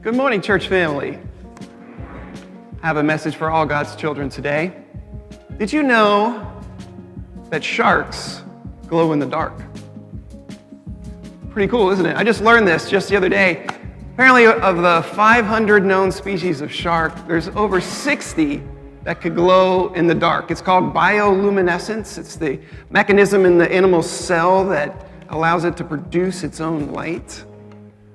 Good morning, church family. I have a message for all God's children today. Did you know that sharks glow in the dark? Pretty cool, isn't it? I just learned this just the other day. Apparently, of the 500 known species of shark, there's over 60 that could glow in the dark. It's called bioluminescence. It's the mechanism in the animal's cell that allows it to produce its own light.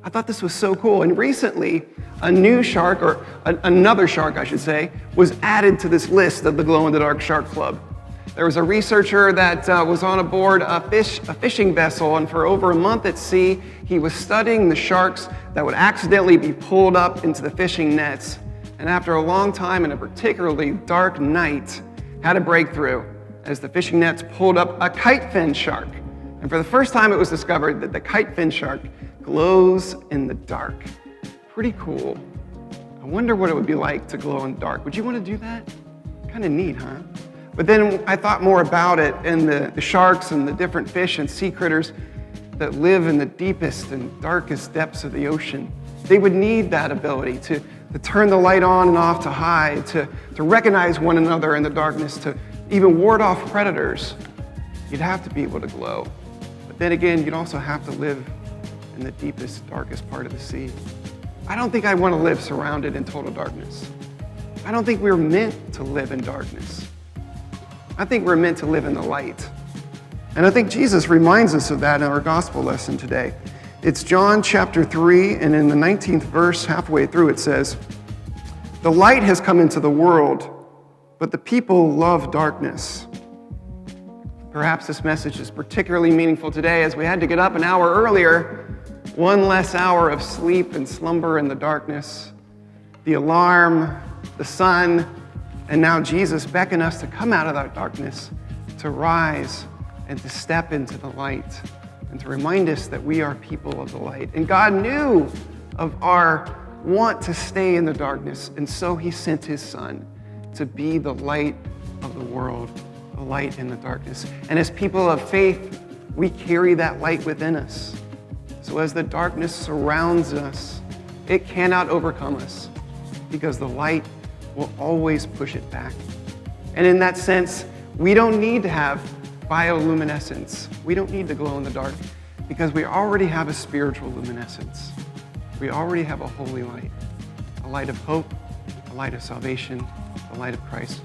I thought this was so cool. And recently, a new shark, or another shark, I should say, was added to this list of the glow-in-the-dark shark club. There was a researcher that was on aboard a fishing vessel, and for over a month at sea, he was studying the sharks that would accidentally be pulled up into the fishing nets. And after a long time and a particularly dark night, had a breakthrough as the fishing nets pulled up a kite fin shark. And for the first time, it was discovered that the kite fin shark glows in the dark. Pretty cool. I wonder what it would be like to glow in the dark. Would you want to do that? Kind of neat, huh? But then I thought more about it and the sharks and the different fish and sea critters that live in the deepest and darkest depths of the ocean. They would need that ability to turn the light on and off, to hide, to recognize one another in the darkness, to even ward off predators. You'd have to be able to glow. But then again, you'd also have to live in the deepest, darkest part of the sea. I don't think I want to live surrounded in total darkness. I don't think we're meant to live in darkness. I think we're meant to live in the light. And I think Jesus reminds us of that in our gospel lesson today. It's John chapter 3, and in the 19th verse, halfway through, it says, "The light has come into the world, but the people love darkness." Perhaps this message is particularly meaningful today as we had to get up an hour earlier, one less hour of sleep and slumber in the darkness, the alarm, the sun, and now Jesus beckon us to come out of that darkness, to rise and to step into the light, and to remind us that we are people of the light. And God knew of our want to stay in the darkness, and so he sent his Son to be the light of the world, the light in the darkness. And as people of faith, we carry that light within us. So as the darkness surrounds us, it cannot overcome us because the light will always push it back. And in that sense, we don't need to have bioluminescence. We don't need to glow in the dark because we already have a spiritual luminescence. We already have a holy light, a light of hope, a light of salvation, the light of Christ.